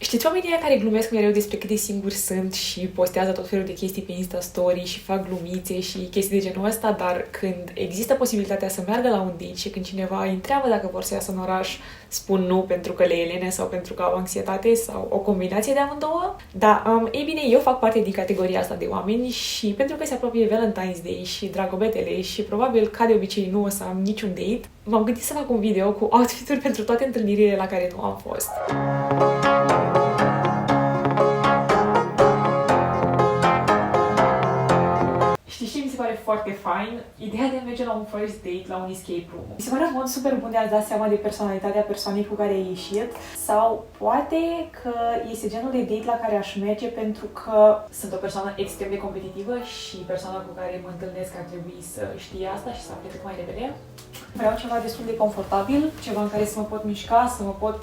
Știți oamenii ăia care glumesc mereu despre cât de singuri sunt și postează tot felul de chestii pe Insta Story și fac glumițe și chestii de genul ăsta, dar când există posibilitatea să meargă la un date și când cineva îi întreabă dacă vor să iasă în oraș, spun nu pentru că le e lene sau pentru că au anxietate sau o combinație de amândouă. Da, ei bine, eu fac parte din categoria asta de oameni și pentru că se apropie Valentine's Day și dragobetele și probabil, ca de obicei, nu o să am niciun date, m-am gândit să fac un video cu outfit-uri pentru toate întâlnirile la care nu am fost. Știi ce mi se pare foarte fain? Ideea de a merge la un first date, la un escape room. Mi se pare un mod super bun de a-ți da seama de personalitatea persoanei cu care ai ieșit sau poate că este genul de date la care aș merge pentru că sunt o persoană extrem de competitivă și persoana cu care mă întâlnesc ar trebui să știe asta și să afle cât mai repede. Vreau ceva destul de confortabil, ceva în care să mă pot mișca, să mă pot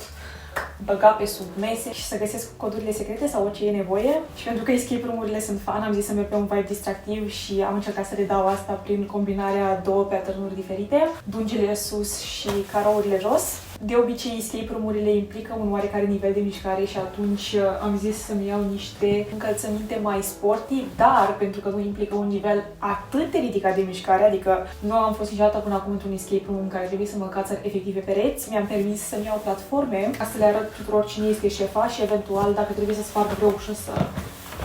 băga pe sub mese și să găsesc codurile secrete sau orice e nevoie. Și pentru că escape room-urile sunt fan, am zis să merg pe un vibe distractiv și am încercat să le dau asta prin combinarea două pattern-uri diferite, dungile sus și carourile jos. De obicei, escape room-urile implică un oarecare nivel de mișcare și atunci am zis să-mi iau niște încălțăminte mai sportive, dar pentru că nu implică un nivel atât de ridicat de mișcare, adică nu am fost niciodată până acum într-un escape room în care trebuie să mă cațăr efectiv pe pereți, mi-am permis să-mi iau platforme ca să le arăt tuturor cine este șefa și eventual, dacă trebuie să sparg vreo ușă, să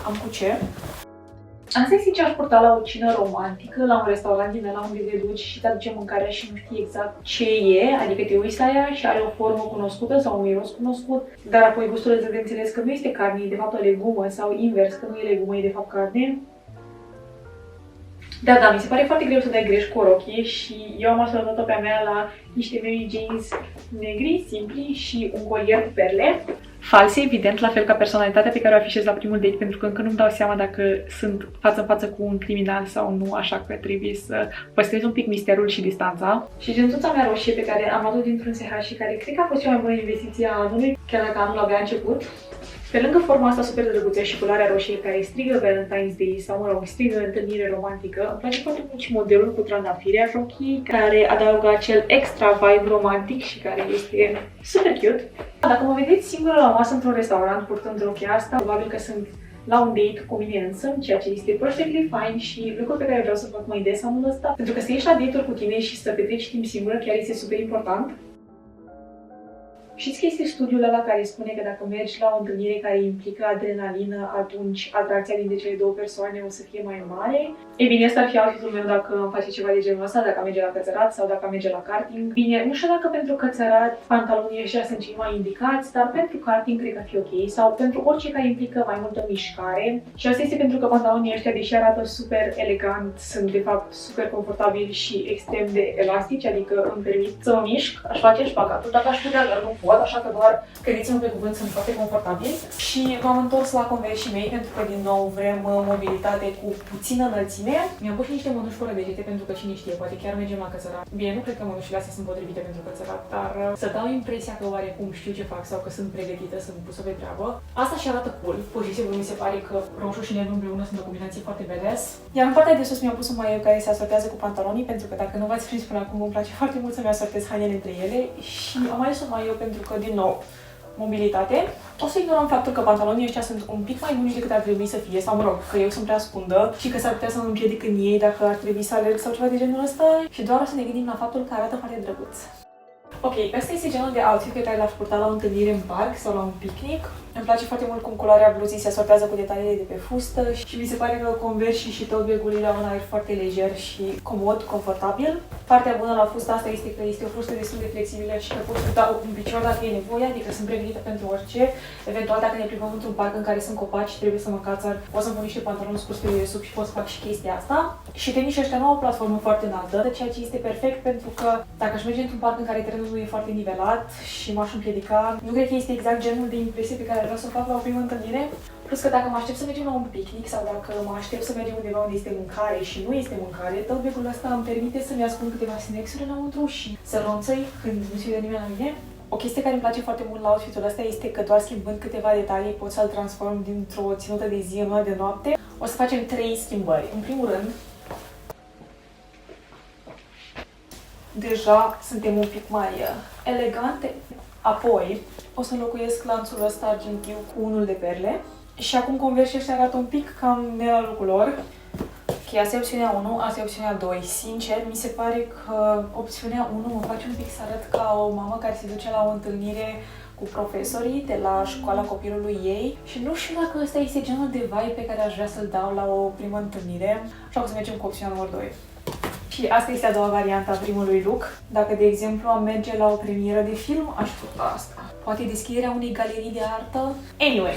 am cu ce. Am zis ce aș purta la o cină romantică, la un restaurant din ăla unde te duci și te aduce mâncarea și nu știi exact ce e, adică te uiți la ea și are o formă cunoscută sau un miros cunoscut, dar apoi gustul îți dă de înțeles că nu este carne, e de fapt o legumă sau invers, că nu e legumă, e de fapt carne. Da, mi se pare foarte greu să dai greș cu o rochie și eu am asociat-o pe a mea la niște Mary Janes negri, simpli și un colier cu perle. False, evident, la fel ca personalitatea pe care o afișez la primul date, pentru că încă nu-mi dau seama dacă sunt față în față cu un criminal sau nu, așa că trebuie să păstrez un pic misterul și distanța. Și gentuța mea roșie pe care am luat-o dintr-un SH și care cred că a fost cea mai bună investiție a anului, chiar dacă anul abia a început. Pe lângă forma asta super drăguță și culoarea roșie care strigă Valentine's Day sau, mă rog, strigă întâlnire romantică, îmi place foarte mult și modelul cu trandafiri rochii, care adaugă acel extra vibe romantic și care este super cute. Dacă mă vedeți singură la masă într-un restaurant purtând rochia asta, probabil că sunt la un date cu mine însă, ceea ce este perfectly fine și lucrul pe care vreau să fac mai des anul ăsta, pentru că să ieși la date-uri cu tine și să petreci timp singură chiar este super important. Știți că este studiul ăla care spune că dacă mergi la o întâlnire care implică adrenalină, atunci atracția dintre cele două persoane o să fie mai mare? Ei bine, ăsta ar fi outfit-ul meu dacă îmi face ceva de genul ăsta, dacă merge la cățărat sau dacă merge la karting. Bine, nu știu dacă pentru cățărat pantalonii ăștia sunt cei mai indicați, dar pentru karting cred că ar fi ok, sau pentru orice care implică mai multă mișcare. Și asta este pentru că pantalonii ăștia, deși arată super elegant, sunt de fapt super confortabili și extrem de elastici, adică îmi permit să mă mișc, aș face șpagatul dacă aș putea, dar nu pot, așa că doar credeți-mă pe cuvânt, sunt foarte confortabili. Și m-am întors la Converse mei pentru că din nou vrem mobilitate cu puțină înălțime. Mi-am pus niște mănuși fără degete pentru că cine știe, poate chiar mergem la cățărat. Bine, nu cred că mănușile astea sunt potrivite pentru cățărat, dar să dau impresia că oarecum știu ce fac sau că sunt pregătită, sunt pusă pe treabă. Asta și arată cool, pur și simplu mi se pare că roșu și negru împreună sunt o combinație foarte badass. Iar în partea de sus mi-am pus un maieu care se asortează cu pantalonii, pentru că dacă nu v-ați prins până acum, îmi place foarte mult să-mi asortez hainele între ele și am ales un maieu pentru că, din nou, mobilitate. O să ignorăm faptul că pantalonii ăștia sunt un pic mai lungi decât ar trebui să fie, sau mă rog, că eu sunt prea scundă și că s-ar putea să mă împiedic în ei dacă ar trebui să alerg sau ceva de genul ăsta și doar o să ne gândim la faptul că arată foarte drăguț. Ok, ăsta este genul de outfit pe care l-aș purta la o întâlnire în parc sau la un picnic. Îmi place foarte mult cum culoarea bluzii se asortează cu detaliile de pe fustă și mi se pare că Converse și tote bag-urile au un aer foarte lejer și comod, confortabil. Partea bună la fusta asta este că este o fustă destul de flexibilă și că pot purta un picior dacă e nevoie, adică sunt pregătită pentru orice. Eventual, dacă ne plimbăm într-un parc în care sunt copaci și trebuie să mă cațăr, pot să-mi pun niște pantaloni scurți pe dedesubt și pot să fac și chestia asta. Și tenisii ăștia nu au o platformă foarte înaltă, ceea ce este perfect pentru că dacă aș merge într-un parc în care terenul nu e foarte nivelat și m-aș împiedica, nu cred că este exact genul de impresie pe care vreau să o fac la o primă întâlnire. Plus că dacă mă aștept să mergem la un picnic sau dacă mă aștept să mergem undeva unde este mâncare și nu este mâncare, tot becul ăsta îmi permite să-mi ascund câteva snacks-uri înăuntru și să ronțăi când nu se vede nimeni la mine. O chestie care îmi place foarte mult la outfit-ul ăsta este că doar schimbând câteva detalii pot să-l transform dintr-o ținută de zi în una de noapte. O să facem 3 schimbări. În primul rând, deja suntem un pic mai elegante. Apoi o să înlocuiesc lanțul ăsta argintiu cu unul de perle. Și acum Converse ăștia arată un pic cam ne la locul lor. Ok, asta e opțiunea 1, asta e opțiunea 2. Sincer, mi se pare că opțiunea 1 mă face un pic să arăt ca o mamă care se duce la o întâlnire cu profesorii de la școala copilului ei și nu știu dacă ăsta este genul de vibe pe care aș vrea să-l dau la o primă întâlnire, așa că o să mergem cu opțiunea numărul 2. Și asta este a doua variantă a primului look. Dacă, de exemplu, am merge la o premieră de film, aș purta asta. Poate deschiderea unei galerii de artă. Anyway.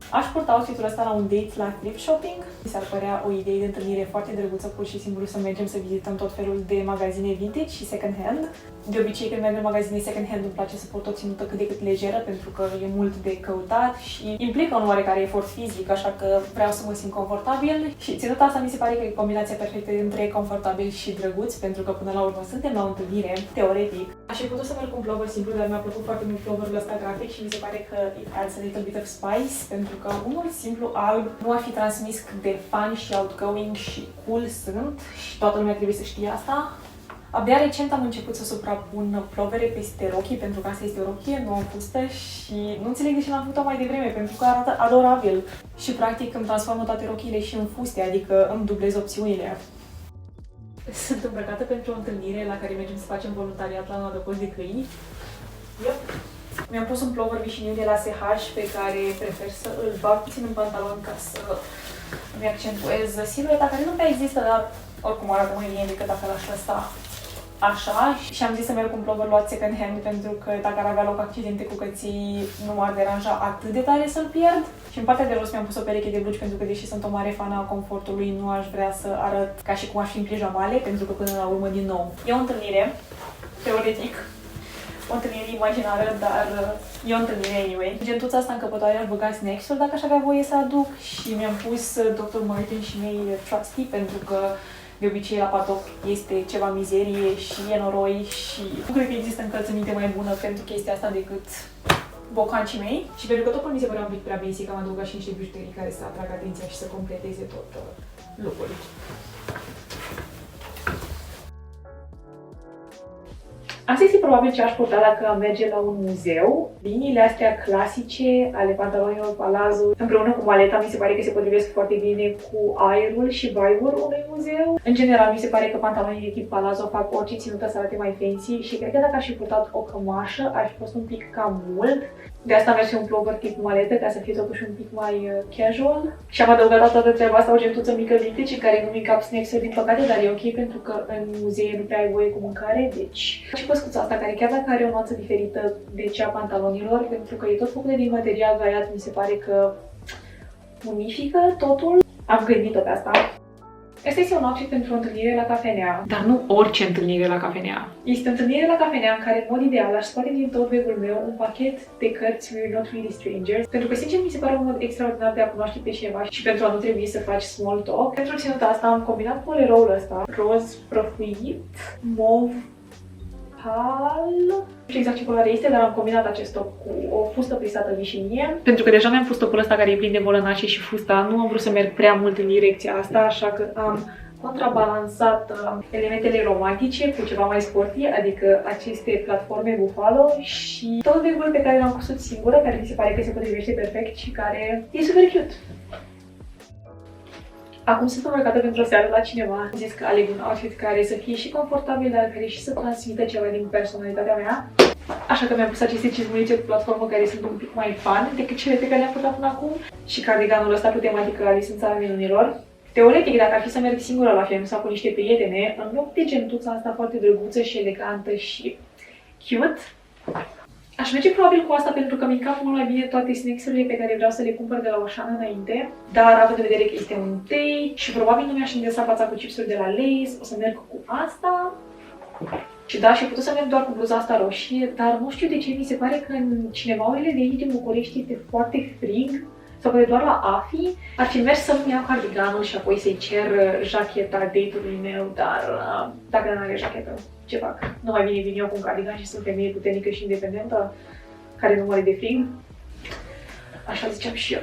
Aș purta outfit-ul ăsta la un date la thrift shopping. Mi s-ar părea o idee de întâlnire foarte drăguță, pur și simplu să mergem să vizităm tot felul de magazine vintage și second hand. De obicei, când merg în magazine second hand, îmi place să port o ținută cât de cât lejeră, pentru că e mult de căutat și implică un oarecare efort fizic, așa că vreau să mă simt confortabil. Și ținuta asta mi se pare că e combinația perfectă între confortabil și drăguț, pentru că până la urmă suntem la o întâlnire, teoretic. Aș fi putut să merg cu un plover simplu, dar mi-a plăcut foarte mult ploverul ăsta grafic și mi se pare că it adds a little bit of spice, pentru că unul simplu alb nu ar fi transmis cât de fun și outgoing și cool sunt și toată lumea trebuie să știe asta. Abia recent am început să suprapun plovere peste rochii, pentru că asta este o rochie, nu o fustă și nu înțeleg de ce n-am făcut-o mai devreme, pentru că arată adorabil. Și practic îmi transformă toate rochiile și în fuste, adică îmi dublez opțiunile. Sunt îmbrăcată pentru o întâlnire la care mergem să facem voluntariat la un adăpost de câini. Yep. Mi-am pus un plover mișiniu de la SH pe care prefer să îl bag puțin în pantalon ca să îmi accentuez silueta, care nu prea există, dar oricum arată mai bine decât dacă l-aș lăsa așa. Și am zis să merg cu un plover luat second hand, pentru că dacă ar avea loc accidente cu căței, nu m-ar deranja atât de tare să-l pierd. Și în partea de jos mi-am pus o pereche de blugi, pentru că deși sunt o mare fană a confortului, nu aș vrea să arăt ca și cum aș fi în pijamale, pentru că până la urmă, din nou, e o întâlnire, teoretic. O întâlnire imaginară, dar e o întâlnire anyway. Gentuța asta încăpătoare aș băga snacks-uri dacă aș avea voie să aduc și mi-am pus Dr. Martin și mei Trusty, pentru că de obicei la patoc este ceva mizerie și e noroi și nu cred că există încălțăminte mai bună pentru chestia asta decât bocancii mei. Și pentru că tocul mi se părea un pic prea basic, am adăugat și niște bijuterii care să atragă atenția și să completeze tot look-ul. Asta este probabil ce aș purta dacă am merge la un muzeu. Liniile astea clasice ale pantalonilor palazzo împreună cu maleta mi se pare că se potrivesc foarte bine cu aerul și vibe-ul unui muzeu. În general, mi se pare că pantalonii de tip palazzo fac orice ținută să arate mai fancy și cred că dacă aș fi purtat o cămașă, ar fi fost un pic cam mult. De asta am mers un plover tip maletă, ca să fie totuși un pic mai casual. Și am adăugat la toată treaba asta o gentuță mică vintage în care nu încap snacks-uri, din păcate, dar e ok pentru că în muzee nu prea ai voie cu mâncare, deci... Și păscuța asta, care chiar dacă are o nuanță diferită de cea a pantalonilor, pentru că e tot făcută din material variat, mi se pare că unifică totul. Am gândit-o pe asta. Asta este un outfit pentru o întâlnire la cafenea, dar nu orice întâlnire la cafenea. Este o întâlnire la cafenea în care, în mod ideal, aș scoate din tot bag-ul meu un pachet de cărți We're Not Really Strangers, pentru că, sincer, mi se pare un mod extraordinar de a cunoaște pe cineva și pentru a nu trebui să faci small talk. Pentru ținuta asta am combinat poleroul ăsta, roz prăfuit, mov pal. Nu știu exact ce culoare este, dar am combinat acest top cu o fustă plisată vișinie. Pentru că deja mi-am pus topul ăsta care e plin de volănașe și fusta, nu am vrut să merg prea mult în direcția asta, așa că am contrabalansat elementele romantice cu ceva mai sporty, adică aceste platforme Buffalo și tot bag-ul pe care l-am cusut singură, care mi se pare că se potrivește perfect și care e super cute. Acum sunt îmbrăcată pentru o seară la cineva. Am zis că aleg un outfit care să fie și confortabil, dar care și să transmită ceva din personalitatea mea. Așa că mi-am pus aceste cizmulițe cu platformă care sunt un pic mai fun decât cele pe care le-am purtat până acum. Și cardiganul ăsta cu tematică Alice în Țara Minunilor. Teoretic, dacă ar fi să merg singură la film sau cu niște prietene, în loc de gentuța asta foarte drăguță și elegantă și cute, aș merge probabil cu asta pentru că mi încap mult mai bine toate snacks-urile pe care vreau să le cumpăr de la Oșan înainte. Dar având în vedere că este un date și probabil nu mi-aș îndesa fața cu chipsuri de la Lay's, o să merg cu asta. Și da, și putut să merg doar cu bluza asta roșie, dar nu știu de ce, mi se pare că în cinemaurile de aici din București este foarte frig. Sau poate doar la AFI, ar fi mers să-mi iau cardiganul și apoi să-i cer jacheta date-ului meu, dar dacă nu are jachetă, ce fac? Nu mai bine vin eu cu un cardigan și sunt femeie puternică și independentă, care nu moare de frig? Așa ziceam și eu.